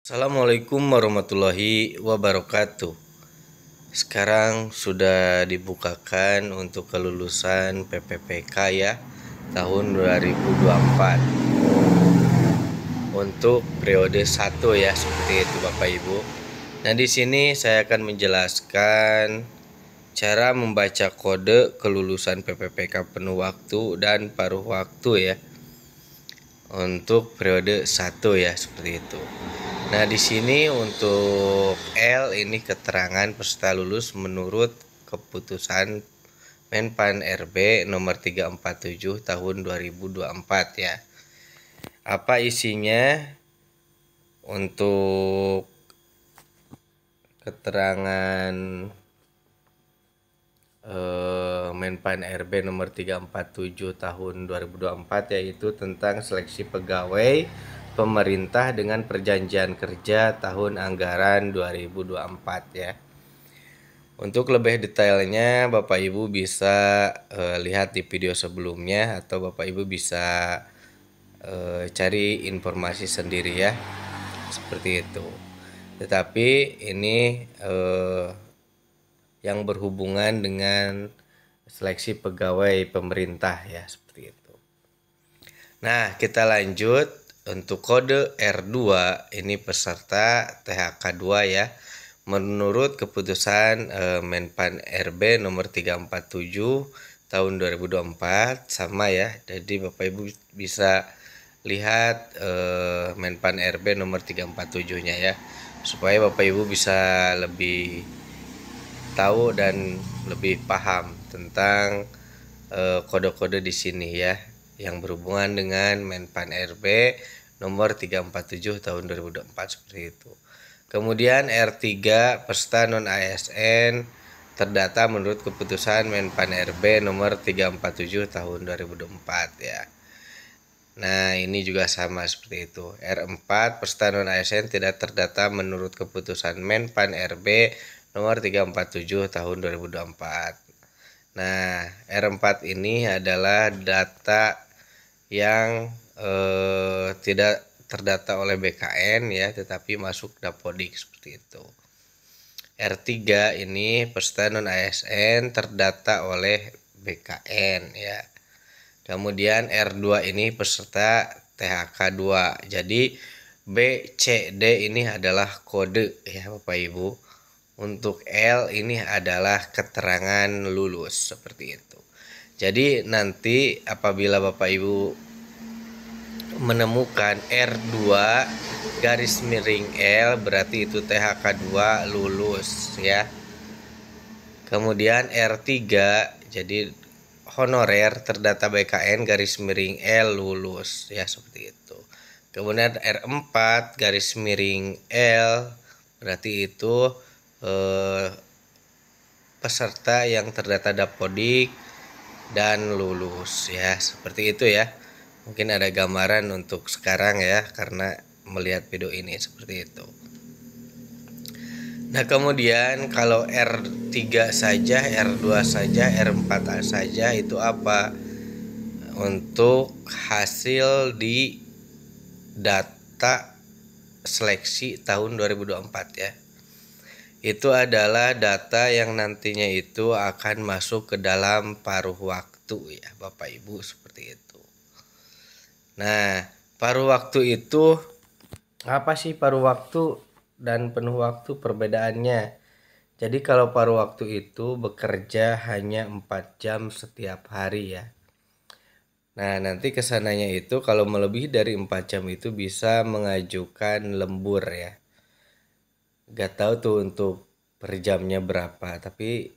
Assalamualaikum warahmatullahi wabarakatuh. Sekarang sudah dibukakan untuk kelulusan PPPK ya tahun 2024 untuk periode 1 ya, seperti itu Bapak Ibu. Nah, di sini saya akan menjelaskan cara membaca kode kelulusan PPPK penuh waktu dan paruh waktu ya untuk periode 1 ya, seperti itu. Nah, di sini untuk L ini keterangan peserta lulus menurut keputusan Menpan RB nomor 347 tahun 2024 ya. Apa isinya? Untuk keterangan Menpan RB nomor 347 tahun 2024 yaitu tentang seleksi pegawai pemerintah dengan perjanjian kerja tahun anggaran 2024 ya. Untuk lebih detailnya Bapak Ibu bisa lihat di video sebelumnya atau Bapak Ibu bisa cari informasi sendiri ya, seperti itu. Tetapi ini yang berhubungan dengan seleksi pegawai pemerintah ya, seperti itu. Nah, kita lanjut. Untuk kode R2 ini peserta THK2 ya. Menurut keputusan Menpan RB nomor 347 tahun 2024 sama ya. Jadi Bapak Ibu bisa lihat Menpan RB nomor 347-nya ya, supaya Bapak Ibu bisa lebih tahu dan lebih paham tentang kode-kode di sini ya, yang berhubungan dengan Menpan RB nomor 347 tahun 2024 seperti itu. Kemudian R3 peserta non ASN terdata menurut keputusan Menpan RB nomor 347 tahun 2024 ya. Nah, ini juga sama seperti itu. R4 peserta non ASN tidak terdata menurut keputusan Menpan RB nomor 347 tahun 2024. Nah, R4 ini adalah data yang tidak terdata oleh BKN ya, tetapi masuk Dapodik seperti itu. R3 ini peserta non ASN terdata oleh BKN ya. Kemudian R2 ini peserta THK2. Jadi B, C, D ini adalah kode ya Bapak Ibu. Untuk L ini adalah keterangan lulus seperti itu. Jadi nanti apabila Bapak Ibu menemukan R2 garis miring L berarti itu THK2 lulus ya. Kemudian R3 jadi honorer terdata BKN garis miring L lulus ya, seperti itu. Kemudian R4 garis miring L berarti itu peserta yang terdata Dapodik dan lulus ya, seperti itu ya. Mungkin ada gambaran untuk sekarang ya, karena melihat video ini seperti itu. Nah, kemudian kalau R3 saja, R2 saja, R4 saja itu apa? Untuk hasil di data seleksi tahun 2024 ya. Itu adalah data yang nantinya itu akan masuk ke dalam paruh waktu ya Bapak Ibu, seperti itu. Nah, paruh waktu itu apa sih paruh waktu dan penuh waktu perbedaannya? Jadi kalau paruh waktu itu bekerja hanya 4 jam setiap hari ya. Nah, nanti kesananya itu kalau melebihi dari 4 jam itu bisa mengajukan lembur ya. Gak tahu tuh untuk per jamnya berapa, tapi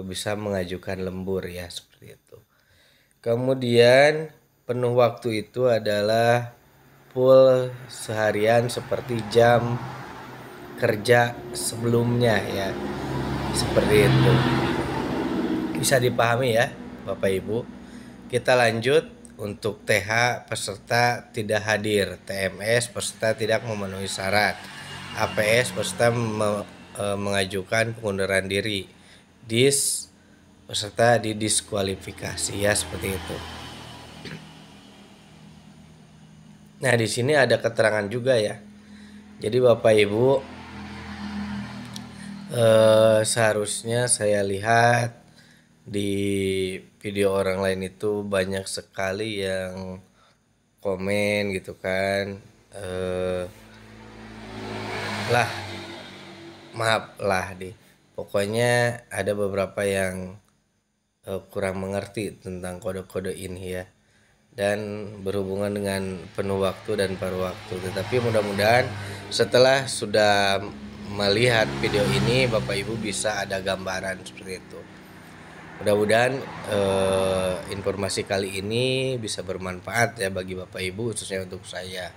bisa mengajukan lembur ya, seperti itu. Kemudian penuh waktu itu adalah full seharian seperti jam kerja sebelumnya ya, seperti itu. Bisa dipahami ya Bapak Ibu. Kita lanjut. Untuk TH peserta tidak hadir, TMS peserta tidak memenuhi syarat, APS peserta mengajukan pengunduran diri, DIS peserta didiskualifikasi ya, seperti itu. Nah, di sini ada keterangan juga ya. Jadi Bapak Ibu, seharusnya saya lihat di video orang lain itu banyak sekali yang komen gitu kan, lah maaf lah pokoknya ada beberapa yang kurang mengerti tentang kode-kode ini ya, dan berhubungan dengan penuh waktu dan paruh waktu. Tetapi mudah-mudahan setelah sudah melihat video ini Bapak Ibu bisa ada gambaran seperti itu. Mudah-mudahan informasi kali ini bisa bermanfaat ya bagi Bapak Ibu, khususnya untuk saya.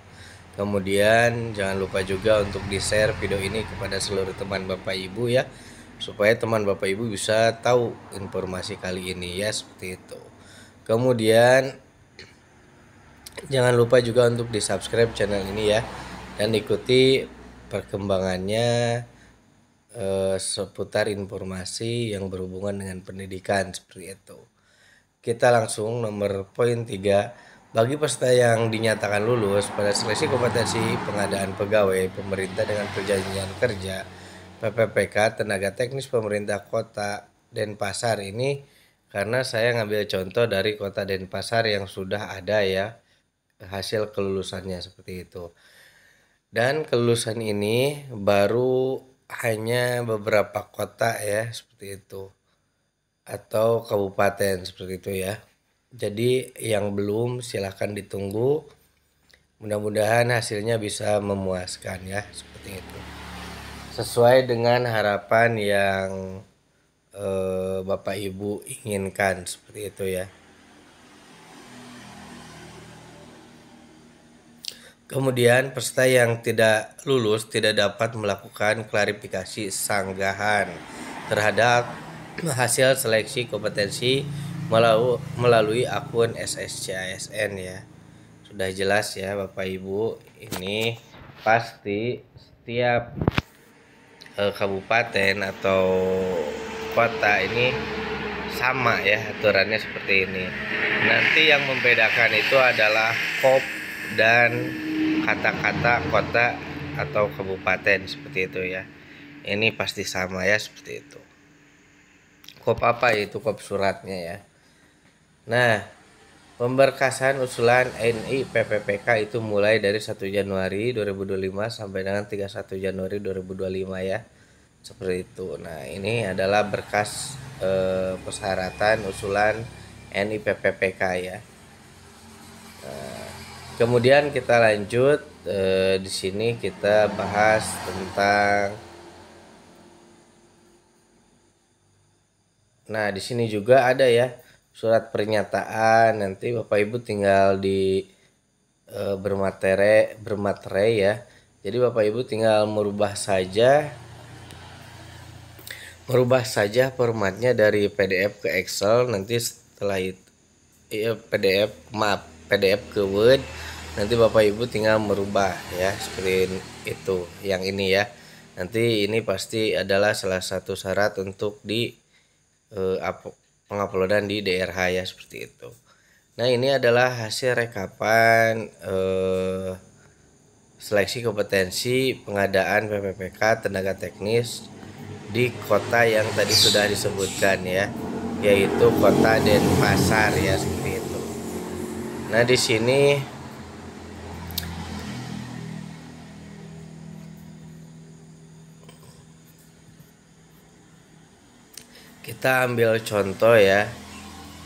Kemudian jangan lupa juga untuk di-share video ini kepada seluruh teman Bapak Ibu ya, supaya teman Bapak Ibu bisa tahu informasi kali ini ya, seperti itu. Kemudian jangan lupa juga untuk di-subscribe channel ini ya, dan ikuti perkembangannya seputar informasi yang berhubungan dengan pendidikan seperti itu. Kita langsung nomor poin 3. Bagi peserta yang dinyatakan lulus pada seleksi kompetensi pengadaan pegawai pemerintah dengan perjanjian kerja PPPK tenaga teknis pemerintah Kota Denpasar ini, karena saya ngambil contoh dari Kota Denpasar yang sudah ada ya hasil kelulusannya seperti itu. Dan kelulusan ini baru hanya beberapa kota ya seperti itu, atau kabupaten seperti itu ya. Jadi yang belum silahkan ditunggu, mudah-mudahan hasilnya bisa memuaskan ya, seperti itu. Sesuai dengan harapan yang Bapak Ibu inginkan seperti itu ya. Kemudian peserta yang tidak lulus tidak dapat melakukan klarifikasi sanggahan terhadap hasil seleksi kompetensi melalui akun SSCASN ya. Sudah jelas ya Bapak Ibu, ini pasti setiap kabupaten atau kota ini sama ya aturannya seperti ini. Nanti yang membedakan itu adalah KOP dan kata-kata kota atau kabupaten seperti itu ya. Ini pasti sama ya, seperti itu. KOP apa itu? KOP suratnya ya. Nah, pemberkasan usulan NI PPPK itu mulai dari 1 Januari 2025 sampai dengan 31 Januari 2025 ya. Seperti itu. Nah, ini adalah berkas persyaratan usulan NI PPPK ya. Nah, kemudian kita lanjut, di sini kita bahas tentang, nah di sini juga ada ya surat pernyataan. Nanti Bapak Ibu tinggal di bermaterai ya. Jadi Bapak Ibu tinggal merubah saja formatnya dari PDF ke Excel. Nanti setelah itu PDF ke Word. Nanti Bapak Ibu tinggal merubah ya, seperti itu. Yang ini ya. Nanti ini pasti adalah salah satu syarat untuk di penguploadan di DRH ya, seperti itu. Nah, ini adalah hasil rekapan seleksi kompetensi pengadaan PPPK tenaga teknis di kota yang tadi sudah disebutkan ya, yaitu Kota Denpasar ya, seperti itu. Nah, di sini kita ambil contoh ya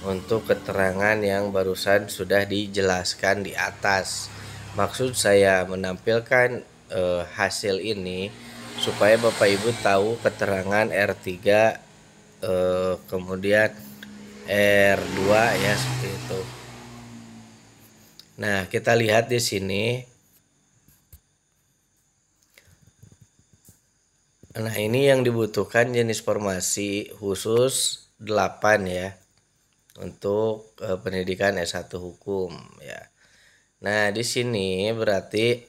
untuk keterangan yang barusan sudah dijelaskan di atas. Maksud saya menampilkan hasil ini supaya Bapak Ibu tahu keterangan R3 kemudian R2 ya, seperti itu. Nah, kita lihat di sini. Nah, ini yang dibutuhkan jenis formasi khusus 8 ya untuk pendidikan S1 hukum ya. Nah, di sini berarti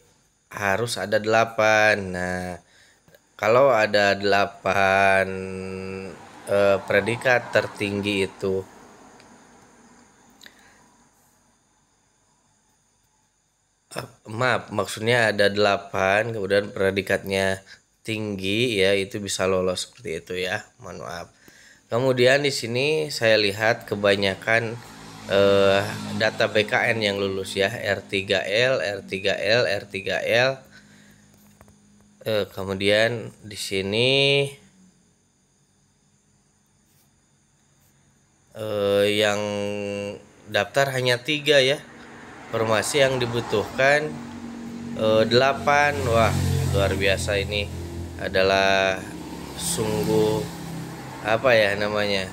harus ada 8. Nah, kalau ada 8 predikat tertinggi itu maaf, maksudnya ada 8 kemudian predikatnya tinggi ya, itu bisa lolos seperti itu ya. Mohon maaf. Kemudian di sini saya lihat kebanyakan data BKN yang lulus ya, R3L, R3L, R3L. Kemudian di sini yang daftar hanya 3 ya. Formasi yang dibutuhkan 8. Wah, luar biasa, ini adalah sungguh apa ya namanya,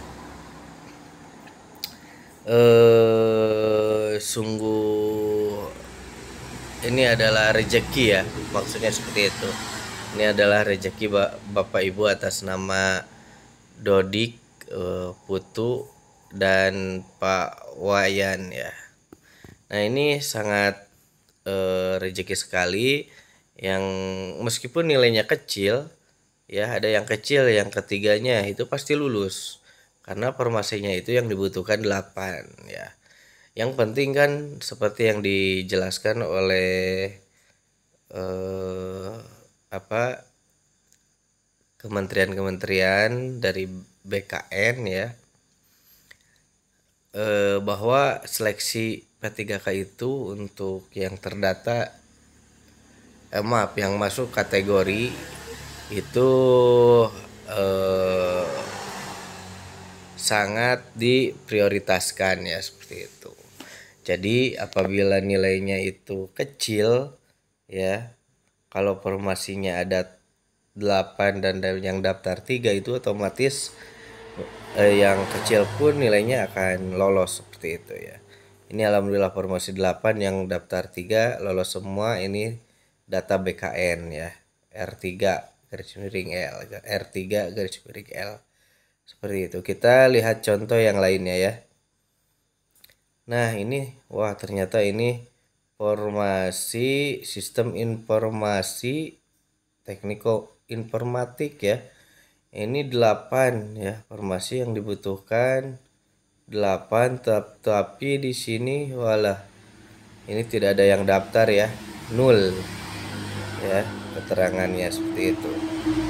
sungguh ini adalah rezeki ya, maksudnya seperti itu. Ini adalah rezeki Bapak Ibu atas nama Dodik, Putu dan Pak Wayan ya. Nah, ini sangat rezeki sekali, yang meskipun nilainya kecil ya, ada yang kecil, yang ketiganya itu pasti lulus karena formasinya itu yang dibutuhkan 8 ya. Yang penting kan seperti yang dijelaskan oleh apa kementerian-kementerian dari BKN ya, bahwa seleksi P3K itu untuk yang terdata, maaf, yang masuk kategori itu sangat diprioritaskan ya, seperti itu. Jadi apabila nilainya itu kecil ya, kalau formasinya ada 8 dan yang daftar 3, itu otomatis yang kecil pun nilainya akan lolos seperti itu ya. Ini alhamdulillah formasi 8 yang daftar 3 lolos semua. Ini data BKN ya, R3 garis miring L, R3 garis miring L, seperti itu. Kita lihat contoh yang lainnya ya. Nah, ini wah, ternyata ini formasi sistem informasi tekniko informatik ya. Ini 8 ya, formasi yang dibutuhkan 8, tapi di sini walah, ini tidak ada yang daftar ya, 0 ya keterangannya, seperti itu.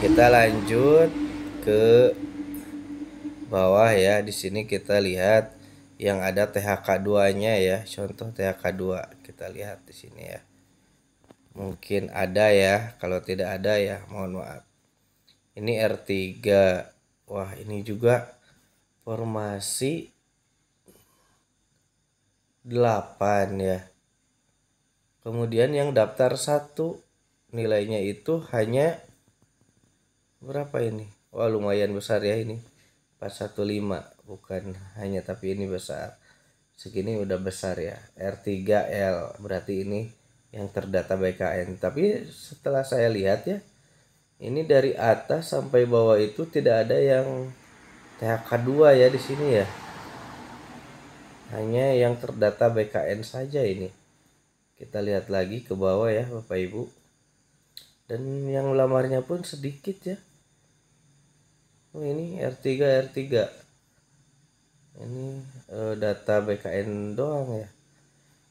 Kita lanjut ke bawah ya. Di sini kita lihat yang ada THK 2-nya ya. Contoh THK 2 kita lihat di sini ya. Mungkin ada ya, kalau tidak ada ya mohon maaf. Ini R3. Wah, ini juga formasi 8 ya. Kemudian yang daftar 1 nilainya itu hanya berapa ini? Wah, lumayan besar ya ini. 415, bukan hanya, tapi ini besar. Segini udah besar ya. R3L berarti ini yang terdata BKN. Tapi setelah saya lihat ya, ini dari atas sampai bawah itu tidak ada yang THK 2 ya di sini ya. Hanya yang terdata BKN saja ini. Kita lihat lagi ke bawah ya Bapak Ibu. Dan yang lamarnya pun sedikit ya. Oh, ini R3. Ini data BKN doang ya.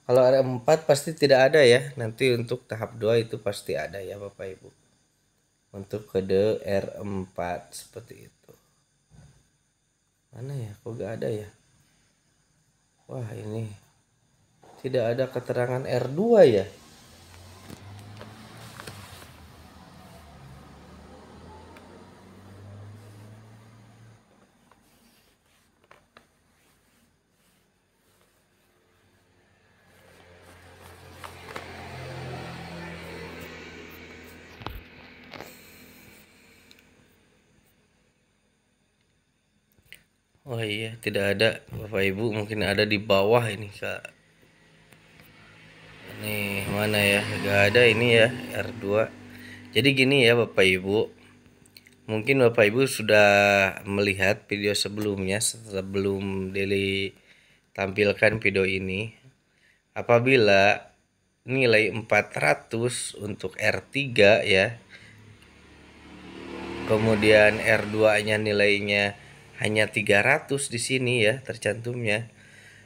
Kalau R4 pasti tidak ada ya. Nanti untuk tahap 2 itu pasti ada ya Bapak Ibu. Untuk kode R4 seperti itu. Mana ya? Kok gak ada ya? Wah, ini tidak ada keterangan R2 ya. Oh iya, tidak ada Bapak Ibu, mungkin ada di bawah ini Kak. Nih, mana ya? Gak ada ini ya, R2. Jadi gini ya Bapak Ibu. Mungkin Bapak Ibu sudah melihat video sebelumnya sebelum Deli tampilkan video ini. Apabila nilai 400 untuk R3 ya, kemudian R2-nya nilainya hanya 300 di sini ya tercantumnya,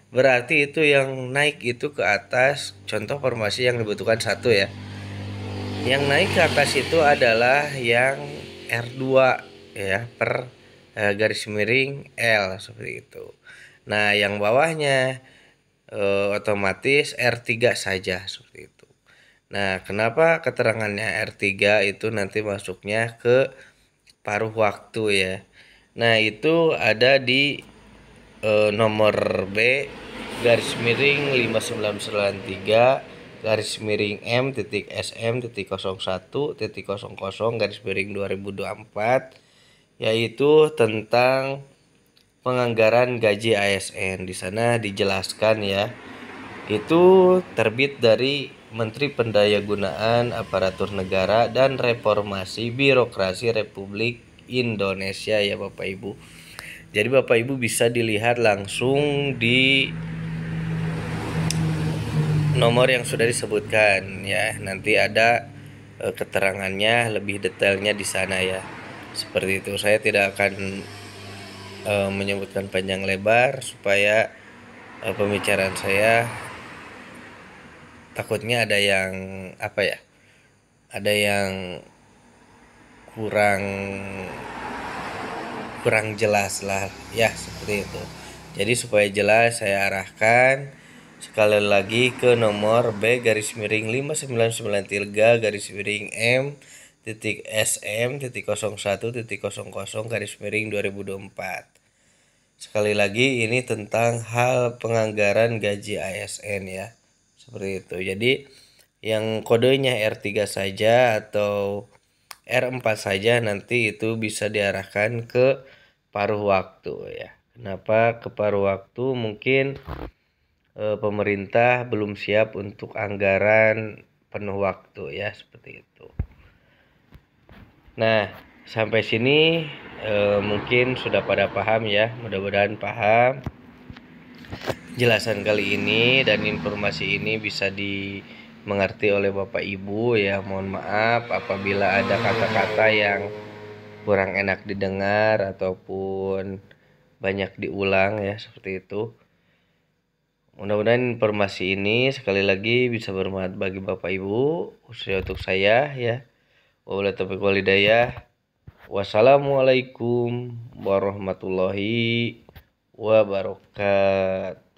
berarti itu yang naik itu ke atas, contoh formasi yang dibutuhkan 1 ya. Yang naik ke atas itu adalah yang R2 ya per garis miring L seperti itu. Nah, yang bawahnya otomatis R3 saja seperti itu. Nah, kenapa keterangannya R3 itu nanti masuknya ke paruh waktu ya. Nah, itu ada di nomor B garis miring 5993 garis miring M titik SM titik 01 titik 00 garis miring 2024, yaitu tentang penganggaran gaji ASN. Di sana dijelaskan ya, itu terbit dari Menteri Pendayagunaan Aparatur Negara dan Reformasi Birokrasi Republik Indonesia ya Bapak Ibu. Jadi Bapak Ibu bisa dilihat langsung di nomor yang sudah disebutkan ya. Nanti ada keterangannya lebih detailnya di sana ya. Seperti itu. Saya tidak akan menyebutkan panjang lebar supaya pembicaraan saya takutnya ada yang apa ya? Ada yang kurang jelas lah ya, seperti itu. Jadi supaya jelas saya arahkan sekali lagi ke nomor B garis miring 5993 garis miring M titik SM titik 01 titik 00 garis miring 2024. Sekali lagi ini tentang hal penganggaran gaji ASN ya, seperti itu. Jadi yang kodenya R3 saja atau R4 saja nanti itu bisa diarahkan ke paruh waktu ya. Kenapa ke paruh waktu? Mungkin pemerintah belum siap untuk anggaran penuh waktu ya, seperti itu. Nah, sampai sini mungkin sudah pada paham ya, mudah-mudahan paham jelasan kali ini dan informasi ini bisa dimengerti oleh Bapak Ibu ya. Mohon maaf apabila ada kata-kata yang kurang enak didengar ataupun banyak diulang ya, seperti itu. Mudah-mudahan informasi ini sekali lagi bisa bermanfaat bagi Bapak Ibu, khususnya untuk saya ya. Wabillahi taufiq wal hidayah. Wassalamualaikum warahmatullahi wabarakatuh.